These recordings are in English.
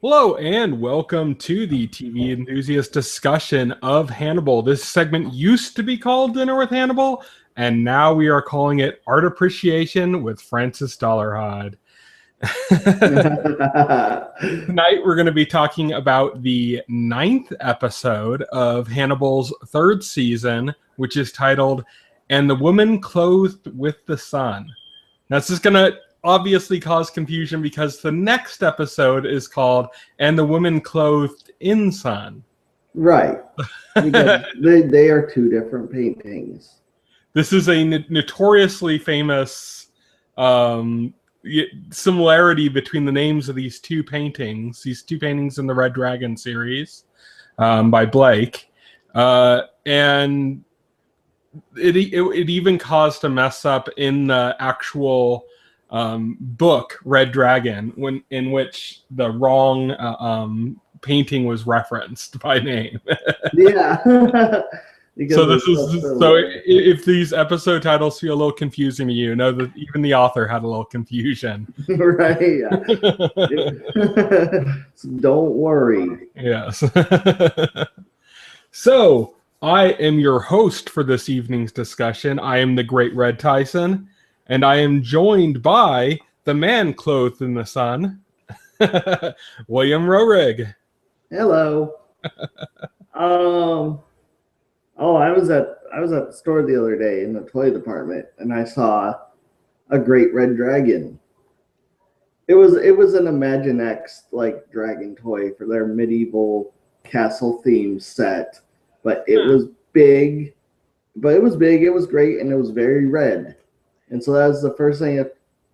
Hello and welcome to the TV Enthusiast discussion of Hannibal. This segment used to be called Dinner with Hannibal, and now we are calling it Art Appreciation with Francis Dolarhyde. Tonight we're going to be talking about the 9th episode of Hannibal's 3rd season, which is titled And the Woman Clothed with the Sun. Now this is going to obviously cause confusion because the next episode is called And the Woman Clothed in Sun. Right. Because they are two different paintings. This is a notoriously famous similarity between the names of these two paintings in the Red Dragon series by Blake. And it even caused a mess up in the actual book Red Dragon, in which the wrong painting was referenced by name. Yeah. So if these episode titles feel a little confusing to you, know that even the author had a little confusion. Right. Yeah. So don't worry. Yes. So I am your host for this evening's discussion. I am the Great Red Tyson. And I am joined by the man clothed in the sun, William Rorig. Hello. I was at the store the other day in the toy department, and I saw a great red dragon. It was an Imaginext like dragon toy for their medieval castle themed set, but it was big. It was great, and it was very red. And so that was the first thing,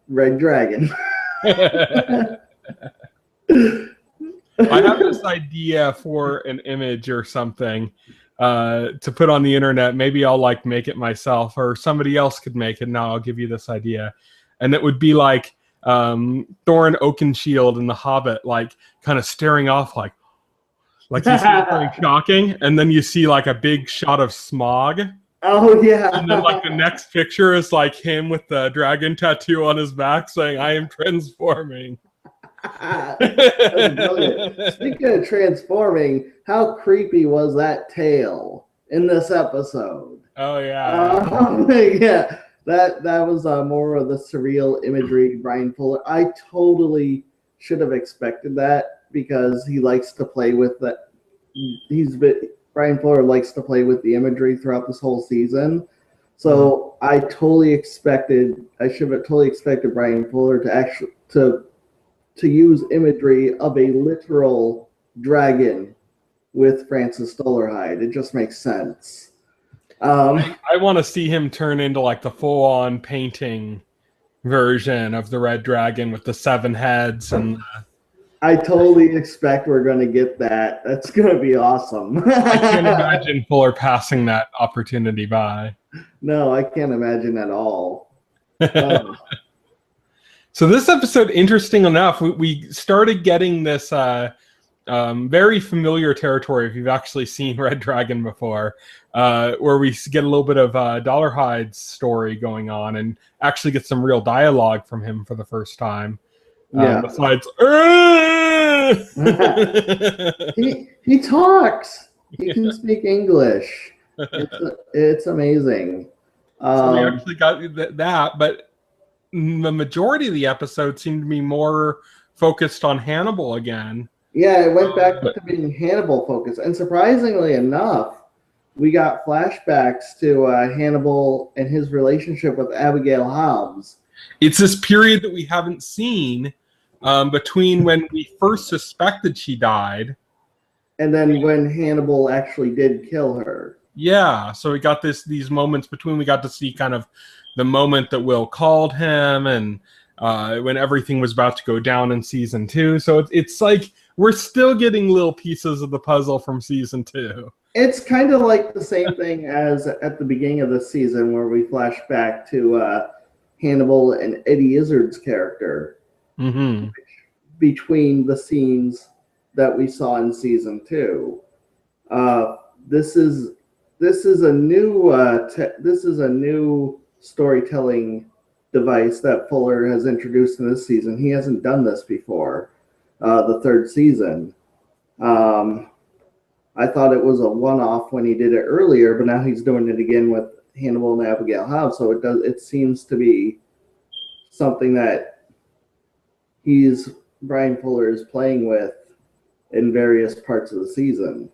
Red Dragon. I have this idea for an image or something to put on the internet. Maybe I'll make it myself, or somebody else could make it. Now I'll give you this idea. And it would be like Thorin Oakenshield in The Hobbit, kind of staring off like he's something shocking. And then you see a big shot of smog. Oh, yeah. And then, the next picture is, him with the dragon tattoo on his back saying, I am transforming. Speaking of transforming, how creepy was that tail in this episode? Oh, yeah. Yeah. That was more of the surreal imagery, Brian Fuller. I totally should have expected that because he likes to play with that. Brian Fuller likes to play with the imagery throughout this whole season. So I should have totally expected Brian Fuller to use imagery of a literal dragon with Francis Dolarhyde. It just makes sense. I want to see him turn into the full-on painting version of the Red Dragon with the 7 heads and I totally expect we're going to get that. That's going to be awesome. I can't imagine Fuller passing that opportunity by. No, I can't imagine at all. So this episode, interesting enough, we started getting this very familiar territory if you've actually seen Red Dragon before, where we get a little bit of Dollarhyde's story going on and actually get some real dialogue from him for the first time. Yeah. Besides, he talks. He can speak English. It's amazing. So we actually got that, but the majority of the episode seemed to be more focused on Hannibal again. Yeah, it went back to being Hannibal focused, and surprisingly enough, we got flashbacks to Hannibal and his relationship with Abigail Hobbs. It's this period that we haven't seen between when we first suspected she died and then when Hannibal actually did kill her. Yeah, so we got these moments between. We got to see kind of the moment that Will called him and when everything was about to go down in season 2. So it's like we're still getting little pieces of the puzzle from season 2. It's kind of like the same thing as at the beginning of the season where we flash back to Hannibal and Eddie Izzard's character between the scenes that we saw in season 2. This is a new storytelling device that Fuller has introduced in this season. He hasn't done this before. the third season. I thought it was a one-off when he did it earlier, but now he's doing it again with Hannibal and Abigail Hobbs. So it seems to be something that Brian Fuller is playing with in various parts of the season.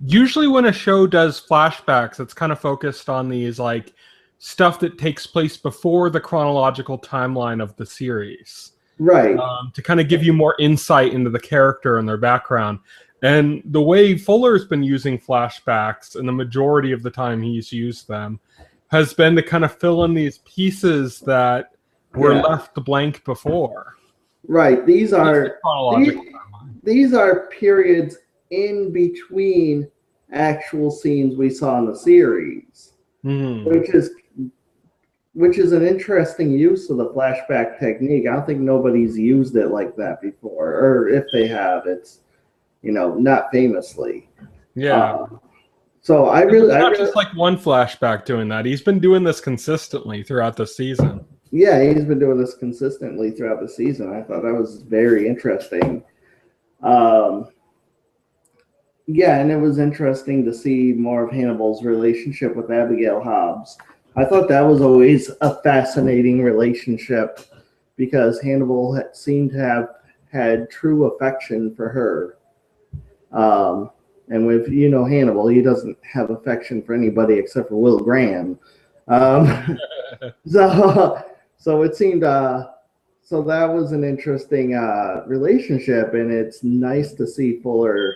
Usually when a show does flashbacks, it's kind of focused on these like stuff that takes place before the chronological timeline of the series. Right. To kind of give you more insight into the character and their background. And the way Fuller's been using flashbacks, and the majority of the time he's used them, has been to kind of fill in these pieces that were left blank before. Right. These are periods in between actual scenes we saw in the series, which is an interesting use of the flashback technique. I don't think nobody's used it like that before, or if they have, it's not famously. Yeah. So not just like one flashback doing that. He's been doing this consistently throughout the season. Yeah, he's been doing this consistently throughout the season. I thought that was very interesting. Yeah, and it was interesting to see more of Hannibal's relationship with Abigail Hobbs. I thought that was always a fascinating relationship because Hannibal seemed to have had true affection for her. And with Hannibal, he doesn't have affection for anybody except for Will Graham. So it seemed so that was an interesting relationship, and it's nice to see Fuller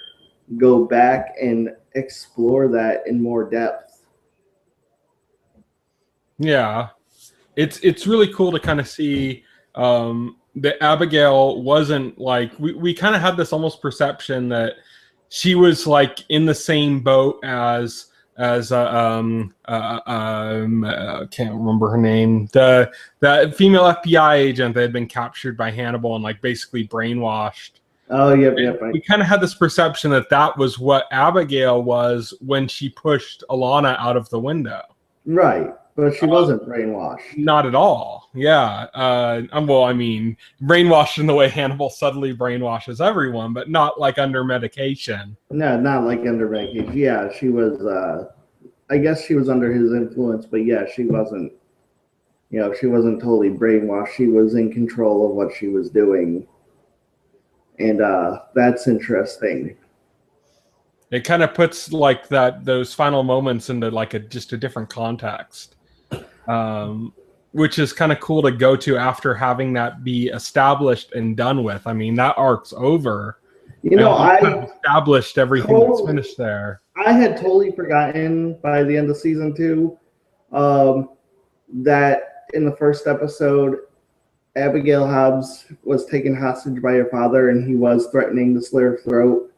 go back and explore that in more depth. Yeah, it's really cool to kind of see that Abigail wasn't like we kind of had this almost perception that she was like in the same boat as can't remember her name, that female FBI agent that had been captured by Hannibal and like basically brainwashed. Oh, yep. We kind of had this perception that was what Abigail was when she pushed Alana out of the window. Right, but she wasn't brainwashed. Not at all. Yeah. Well, I mean, brainwashed in the way Hannibal subtly brainwashes everyone, but not like under medication. No, not like under medication. Yeah, she was. I guess she was under his influence, but yeah, she wasn't. She wasn't totally brainwashed. She was in control of what she was doing. And that's interesting. It kind of puts like those final moments into like just a different context, which is kind of cool to go to after having that be established and done with. I mean, that arc's over. I established everything that's finished there. I had totally forgotten by the end of season 2 that in the first episode, Abigail Hobbs was taken hostage by her father, and he was threatening to slit her throat.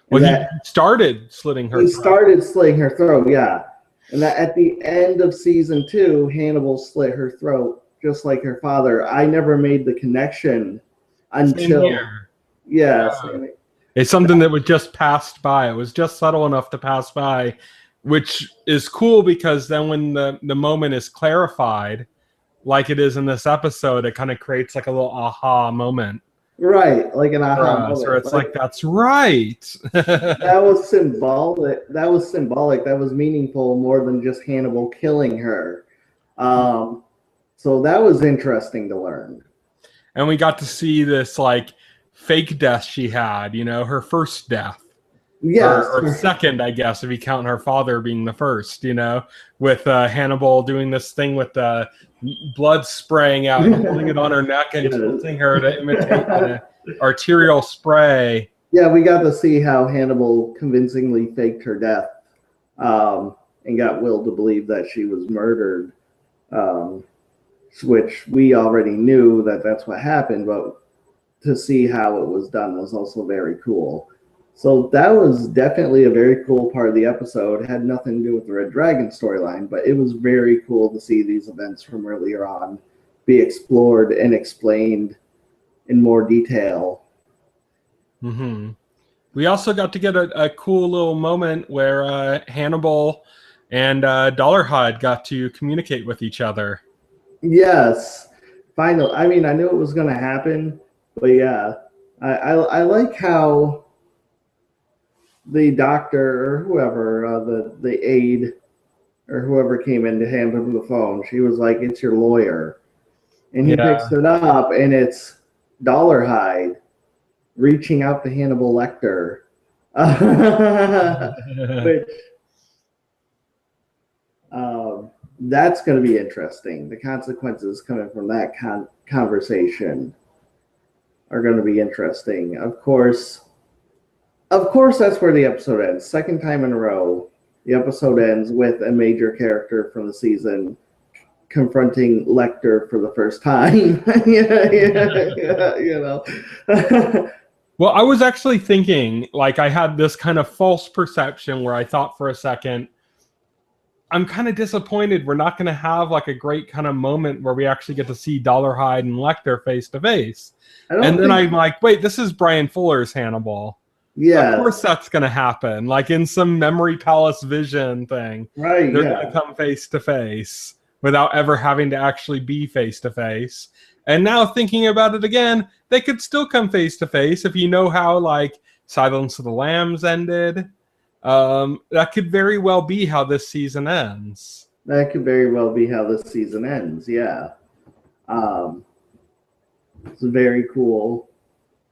Well, he started slitting her throat. He started slitting her throat, yeah. And that at the end of season 2, Hannibal slit her throat, just like her father. I never made the connection until... Yeah. It's something that was just passed by. It was just subtle enough to pass by, which is cool because then when the moment is clarified, like it is in this episode, it kind of creates like a little aha moment. Right, like an aha moment. So it's like that's right. That was symbolic. That was meaningful more than just Hannibal killing her. So that was interesting to learn. And we got to see this like fake death she had, her first death. Yes. Or second, I guess, if you count her father being the first, with Hannibal doing this thing with the blood spraying out and holding it on her neck and tilting her to imitate the arterial spray. Yeah, we got to see how Hannibal convincingly faked her death and got Will to believe that she was murdered, which we already knew that's what happened, but to see how it was done was also very cool. So that was definitely a very cool part of the episode. It had nothing to do with the Red Dragon storyline, but it was very cool to see these events from earlier on be explored and explained in more detail. Mm-hmm. We also got to get a cool little moment where Hannibal and Dollarhyde got to communicate with each other. Yes. Finally. I mean, I knew it was going to happen, but yeah. I like how the doctor or whoever, the aide or whoever came in to hand him the phone, she was like, "It's your lawyer," and he picks it up, and it's Dolarhyde reaching out to Hannibal Lecter, which that's going to be interesting. The consequences coming from that conversation are going to be interesting. Of course, that's where the episode ends. Second time in a row, the episode ends with a major character from the season confronting Lecter for the first time. You know. Well, I was actually thinking, like, I had this kind of false perception where I thought for a second, I'm kind of disappointed we're not going to have like a great kind of moment where we actually get to see Dolarhyde and Lecter face to face. And then I'm like, wait, this is Brian Fuller's Hannibal. Yeah. Of course that's going to happen. Like in some Memory Palace vision thing. Right. They're going to come face to face without ever having to actually be face to face. And now thinking about it again, they could still come face to face if you know how like Silence of the Lambs ended. That could very well be how this season ends. That could very well be how this season ends. Yeah. It's very cool.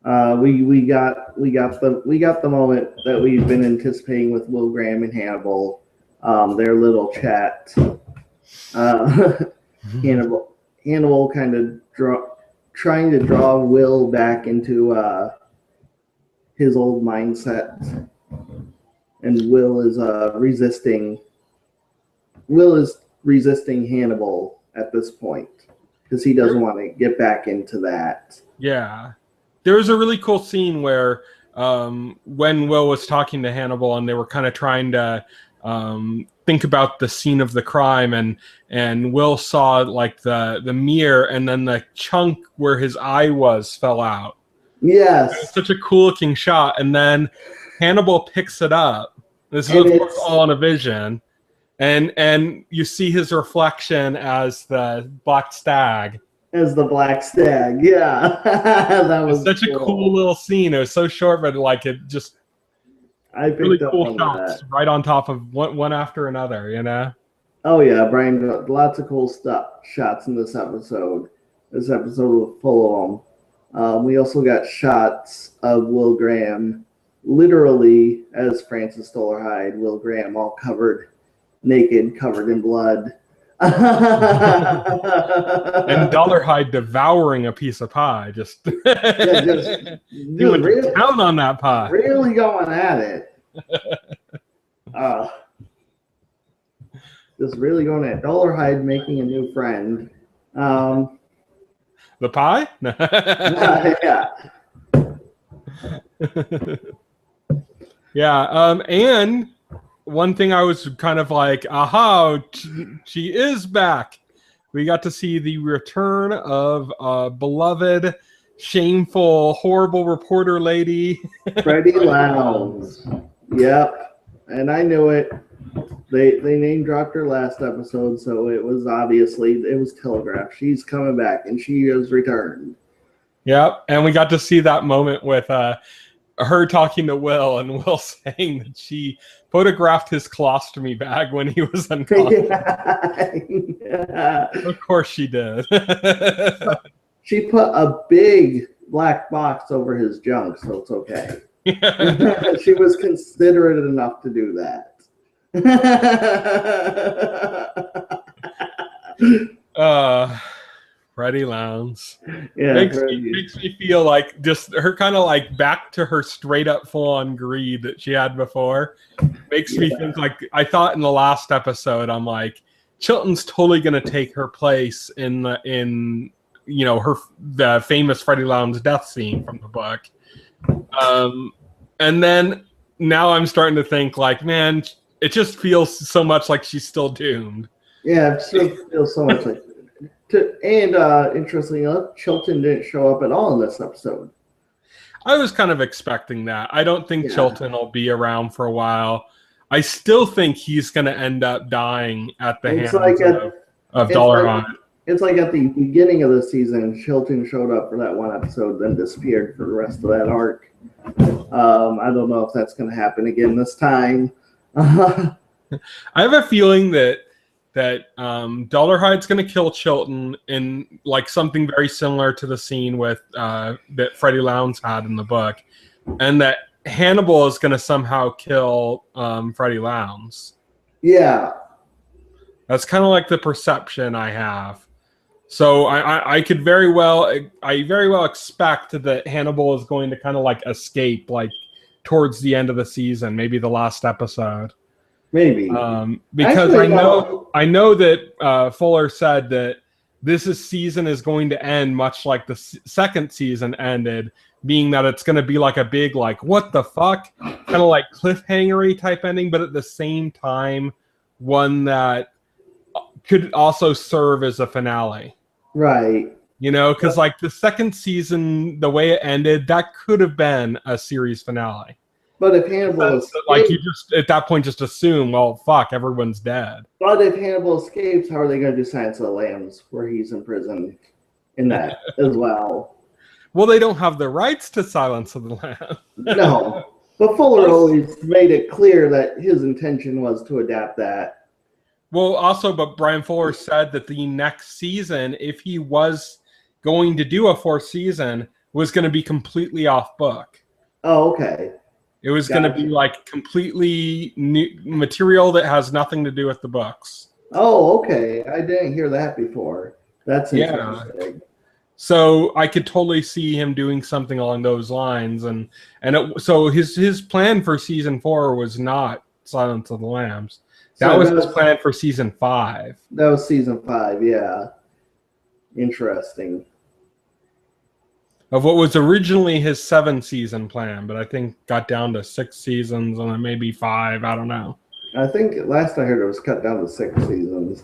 We got the moment that we've been anticipating with Will Graham and Hannibal. Their little chat. Hannibal kind of trying to draw Will back into his old mindset. And Will is resisting Hannibal at this point because he doesn't want to get back into that. Yeah. There was a really cool scene where when Will was talking to Hannibal and they were kind of trying to think about the scene of the crime, and Will saw like the mirror and then the chunk where his eye was fell out. Yes. It was such a cool looking shot. And then Hannibal picks it up. This is of course all in a vision. And you see his reflection as the Black Stag. As the Black Stag, yeah. That was such a cool little scene. It was so short, but like it just really cool shots right on top of one after another, you know? Oh yeah, Brian, lots of cool shots in this episode. This episode was full of them. We also got shots of Will Graham literally as Francis Dolarhyde, Will Graham all naked, covered in blood. And Dolarhyde devouring a piece of pie, just doing really, down on that pie. Really going at it. Just really going at Dolarhyde making a new friend. The pie? Yeah. Yeah, and one thing I was kind of like, aha, she is back. We got to see the return of beloved, shameful, horrible reporter lady. Freddie Lounds. Yep. And I knew it. They name dropped her last episode, so it was telegraphed. She's coming back, and she has returned. Yep, and we got to see that moment with her talking to Will, and Will saying that she photographed his colostomy bag when he was unconscious. Yeah. Of course she did. She put a big black box over his junk, so it's okay. Yeah. She was considerate enough to do that. Freddie Lounds. Yeah, makes me feel like just her kind of like back to her straight up full on greed that she had before. Makes me think like I thought in the last episode, I'm like, Chilton's totally gonna take her place in the famous Freddie Lounds death scene from the book. And then now I'm starting to think like, man, it just feels so much like she's still doomed. Yeah, it still feels so much like. Interestingly enough, Chilton didn't show up at all in this episode. I was kind of expecting that. I don't think Chilton will be around for a while. I still think he's going to end up dying at the hands of Dolarhyde. It's like at the beginning of the season, Chilton showed up for that one episode, then disappeared for the rest of that arc. I don't know if that's going to happen again this time. I have a feeling that Dolarhyde's going to kill Chilton in like something very similar to the scene with that Freddie Lounds had in the book, and that Hannibal is going to somehow kill Freddie Lounds. Yeah, that's kind of like the perception I have. So I very well expect that Hannibal is going to kind of like escape like towards the end of the season, maybe the last episode. Maybe. Because actually, I know that Fuller said that this season is going to end much like the second season ended, being that it's going to be like a big like what the fuck kind of like cliffhangery type ending, but at the same time one that could also serve as a finale. Right. You know, because like the second season, the way it ended, that could have been a series finale. But if Hannibal escapes, like you just at that point just assume, well, fuck, everyone's dead. But if Hannibal escapes, how are they going to do Silence of the Lambs, where he's in prison in that as well? Well, they don't have the rights to Silence of the Lambs. No, but Fuller always made it clear that his intention was to adapt that. Well, also, but Brian Fuller said that the next season, if he was going to do a fourth season, was going to be completely off book. Oh, okay. It was going to be like completely new material that has nothing to do with the books. Oh, okay. I didn't hear that before. That's interesting. Yeah. So I could totally see him doing something along those lines, so his plan for season 4 was not Silence of the Lambs. That was his plan for season 5. That was season 5, yeah. Interesting. Of what was originally his 7-season plan, but I think got down to 6 seasons and then maybe 5. I don't know. I think last I heard it was cut down to 6 seasons,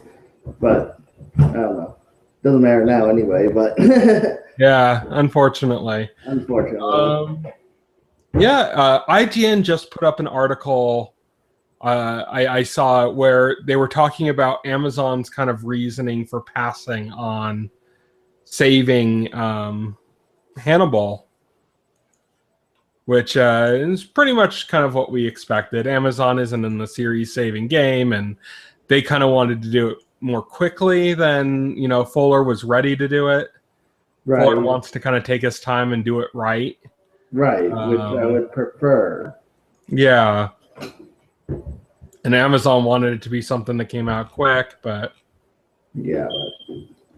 but I don't know. Doesn't matter now anyway, but yeah, unfortunately. IGN just put up an article. I saw where they were talking about Amazon's kind of reasoning for passing on saving Hannibal, which is pretty much kind of what we expected. Amazon isn't in the series saving game, and they kind of wanted to do it more quickly than Fuller was ready to do it. Right. Fuller wants to kind of take his time and do it right. Right, which I would prefer. Yeah. And Amazon wanted it to be something that came out quick, but yeah,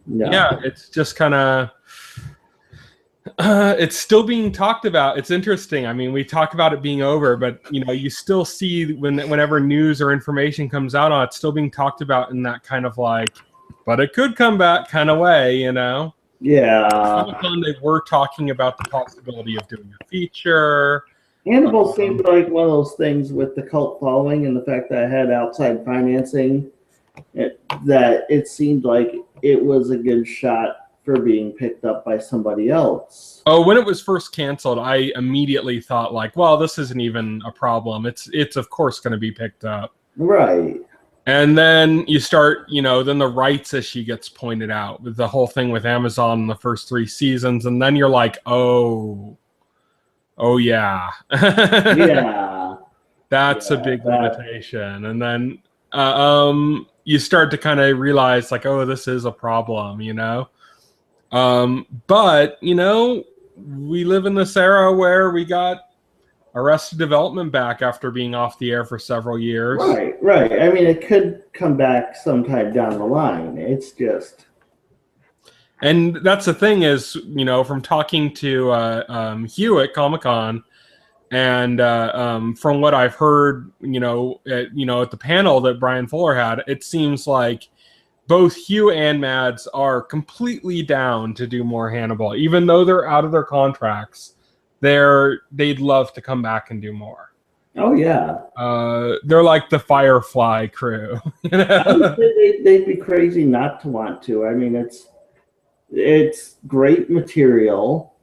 it's just kind of it's still being talked about. It's interesting. I mean, we talk about it being over, but you still see whenever news or information comes out on it, it's still being talked about in that kind of like, but it could come back kind of way, Yeah. They were talking about the possibility of doing a feature. Hannibal seemed like one of those things with the cult following and the fact that I had outside financing, that it seemed like it was a good shot for being picked up by somebody else. Oh, when it was first canceled, I immediately thought like, well, this isn't even a problem. It's of course going to be picked up. Right. And then you start, then the rights issue gets pointed out with the whole thing with Amazon in the first 3 seasons. And then you're like, oh yeah. Yeah. That's a big limitation. And then you start to kind of realize like, oh, this is a problem, But, we live in this era where we got Arrested Development back after being off the air for several years. Right. I mean, it could come back sometime down the line. It's just... And that's the thing is, from talking to Hugh at Comic-Con, and from what I've heard, at the panel that Brian Fuller had, it seems like both Hugh and Mads are completely down to do more Hannibal, even though they're out of their contracts. They'd love to come back and do more. Oh yeah. They're like the Firefly crew. They'd be crazy not to want to. I mean, it's great material,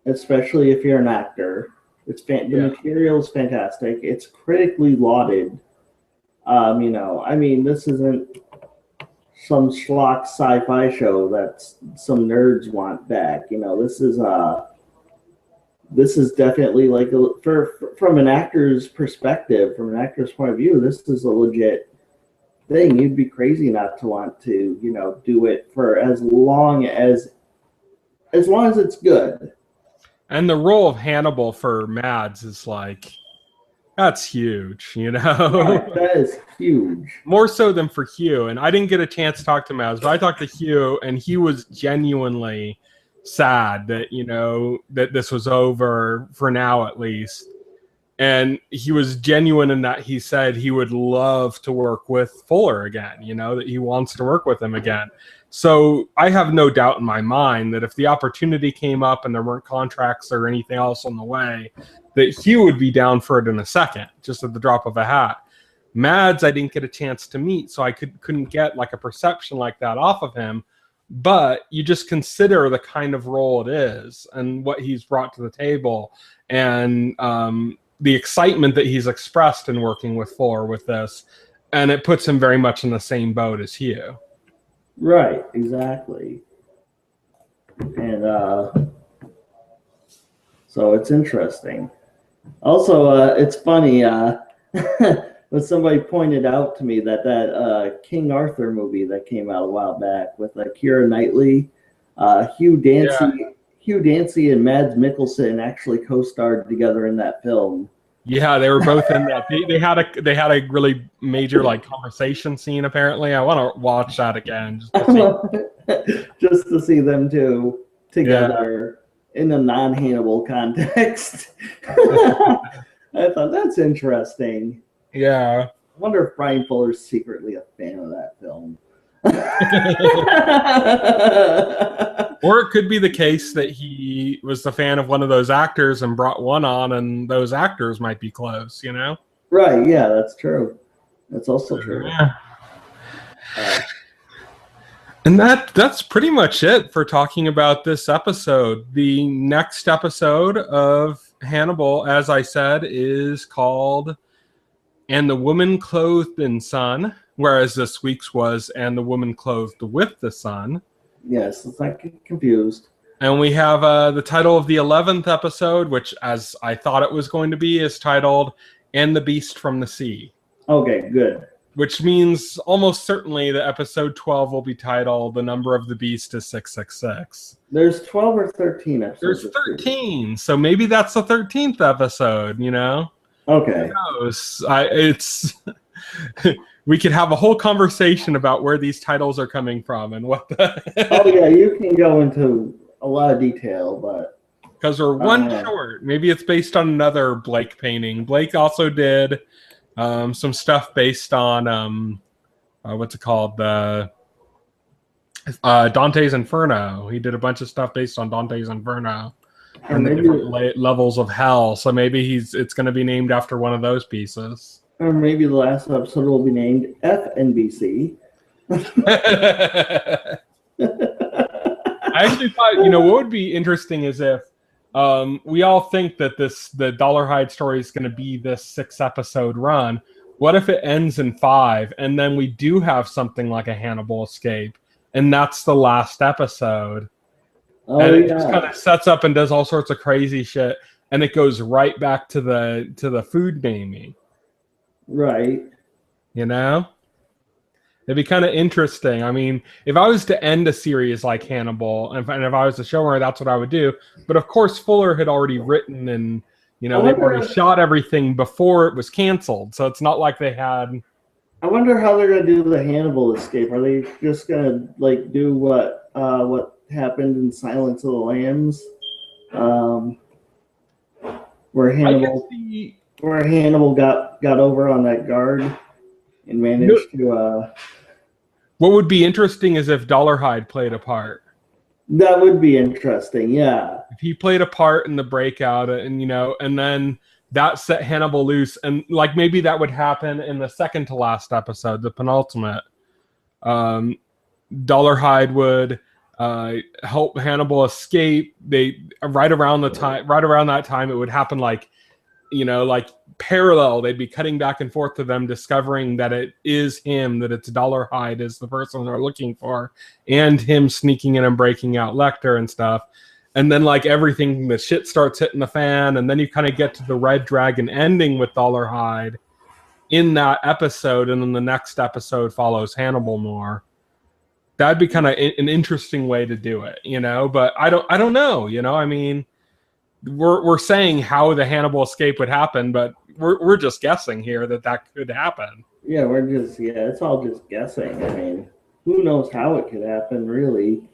especially if you're an actor. The material is fantastic. It's critically lauded. I mean, this isn't some schlock sci-fi show that some nerds want back. You know, this is definitely like from an actor's perspective, from an actor's point of view, this is a legit thing. You'd be crazy not to want to, you know, do it for as long as it's good. And the role of Hannibal for Mads is like, that's huge, you know? Right, that is huge. More so than for Hugh. And I didn't get a chance to talk to Mads, but I talked to Hugh, and he was genuinely sad that, you know, that this was over for now at least. And he was genuine in that he said he would love to work with Fuller again, you know, that he wants to work with him again. So I have no doubt in my mind that if the opportunity came up and there weren't contracts or anything else on the way, that Hugh would be down for it in a second, just at the drop of a hat. Mads, I didn't get a chance to meet, so I couldn't get like a perception like that off of him. But you just consider the kind of role it is and what he's brought to the table, and the excitement that he's expressed in working with Fuller with this, and it puts him very much in the same boat as Hugh. Right, exactly. And so it's interesting. Also, it's funny when somebody pointed out to me that King Arthur movie that came out a while back with Keira Knightley, Hugh Dancy and Mads Mikkelsen actually co-starred together in that film. Yeah, they were both in that. They had a really major like conversation scene. Apparently, I want to watch that again just to see them two together in a non-Hannibal context. I thought that's interesting. Yeah, I wonder if Brian Fuller's secretly a fan of that film. Or it could be the case that he was the fan of one of those actors and brought one on, and those actors might be close, you know? Right, yeah, that's true. That's also true. Yeah. And that's pretty much it for talking about this episode. The next episode of Hannibal, as I said, is called And the Woman Clothed in Sun, whereas this week's was And the Woman Clothed with the Sun. Yes, let's not get confused. And we have the title of the 11th episode, which, as I thought it was going to be, is titled And the Beast from the Sea. Okay, good. Which means almost certainly that episode 12 will be titled The Number of the Beast is 666. There's 12 or 13 episodes. There's 13, so maybe that's the 13th episode, you know? Okay. Who knows? We could have a whole conversation about where these titles are coming from and what the... Oh, yeah, you can go into a lot of detail, but... Because we're one short. Maybe it's based on another Blake painting. Blake also did some stuff based on, what's it called? Dante's Inferno. He did a bunch of stuff based on Dante's Inferno. And the different levels of hell. So maybe it's going to be named after one of those pieces. Or maybe the last episode will be named FNBC. I actually thought, you know, what would be interesting is if we all think that the Dollarhyde story is going to be this 6-episode run. What if it ends in 5 and then we do have something like a Hannibal Escape and that's the last episode? Oh, and it just kind of sets up and does all sorts of crazy shit, and it goes right back to the food naming. Right. You know? It'd be kind of interesting. I mean, if I was to end a series like Hannibal, and if I was the showrunner, that's what I would do. But of course, Fuller had already written and, you know, they've already shot everything before it was canceled. So it's not like they had... I wonder how they're going to do the Hannibal Escape. Are they just going to, like, do what happened in Silence of the Lambs? Where Hannibal got over on that guard and managed to... What would be interesting is if Dolarhyde played a part. That would be interesting, yeah. If he played a part in the breakout, and you know, and then that set Hannibal loose, and like maybe that would happen in the second to last episode, the penultimate. Dolarhyde would help Hannibal escape. Right around that time, it would happen like like parallel. They'd be cutting back and forth to them discovering that it is him, that it's Dolarhyde is the person they're looking for, and him sneaking in and breaking out Lecter and stuff. And then like everything, the shit starts hitting the fan, and then you kind of get to the Red Dragon ending with Dolarhyde in that episode, and then the next episode follows Hannibal more. That'd be kind of an interesting way to do it, but I don't know, I mean, we're saying how the Hannibal escape would happen, but we're just guessing here that could happen. Yeah, it's all just guessing. I mean, who knows how it could happen, really.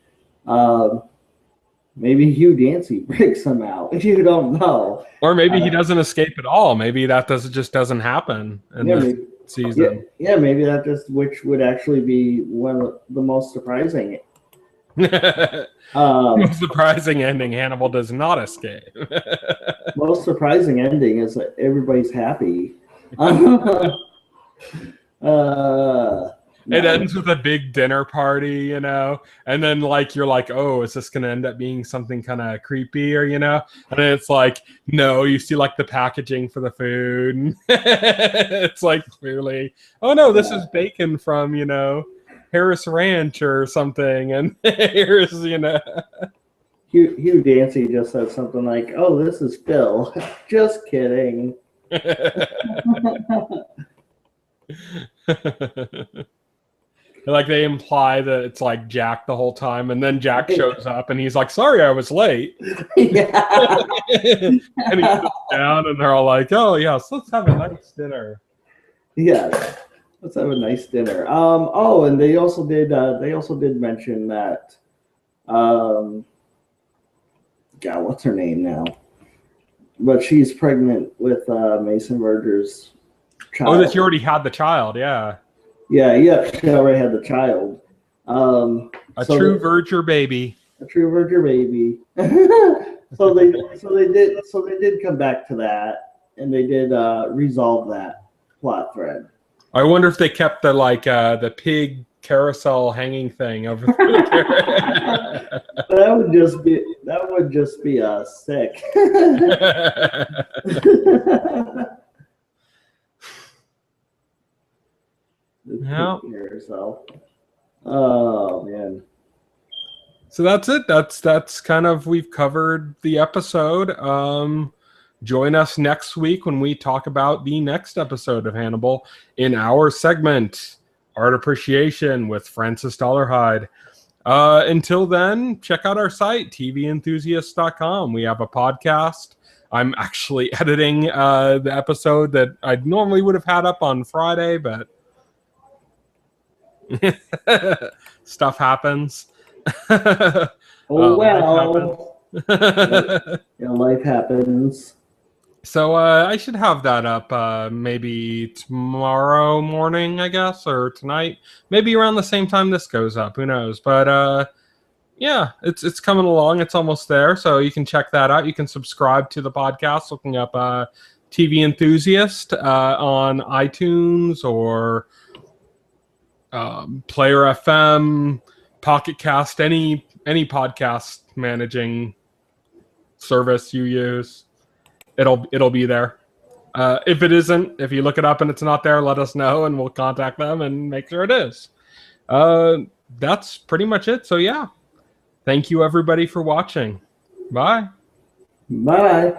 Maybe Hugh Dancy breaks him out. You don't know. Or maybe he doesn't escape at all. Maybe that just doesn't happen in this season. Yeah, maybe which would actually be one of the most surprising. Most surprising ending, Hannibal does not escape. Most surprising ending is that everybody's happy. It ends with a big dinner party, and then like you're like, oh, is this gonna end up being something kind of creepy, or and then it's like, no, you see like the packaging for the food. It's like clearly, oh no, this is bacon from Harris Ranch or something, and here's Hugh Dancy just said something like, oh, this is Phil. Just kidding. Like they imply that it's like Jack the whole time, and then Jack shows up and he's like, sorry, I was late. Yeah. And he sits down and they're all like, oh yes, let's have a nice dinner. Yeah, let's have a nice dinner. And they also did mention that God, what's her name now? But she's pregnant with Mason Verger's child. Oh, that she already had the child, yeah. Yeah, she already had the child. A true Verger baby. A true Verger baby. so they did come back to that, and they did resolve that plot thread. I wonder if they kept the pig carousel hanging thing over there. That would just be sick. Yeah. Oh man. So that's it. That's kind of, we've covered the episode. Join us next week when we talk about the next episode of Hannibal in our segment, Art Appreciation with Francis Dolarhyde. Until then, check out our site, TVEnthusiast.com. We have a podcast. I'm actually editing the episode that I normally would have had up on Friday, but stuff happens. Life happens. So I should have that up maybe tomorrow morning, I guess, or tonight. Maybe around the same time this goes up. Who knows? But yeah, it's coming along. It's almost there. So you can check that out. You can subscribe to the podcast looking up TV Enthusiast on iTunes or Player FM, Pocket Cast, any podcast managing service you use. It'll be there. If it isn't, if you look it up and it's not there, let us know and we'll contact them and make sure it is. That's pretty much it. So yeah, thank you everybody for watching. Bye. Bye.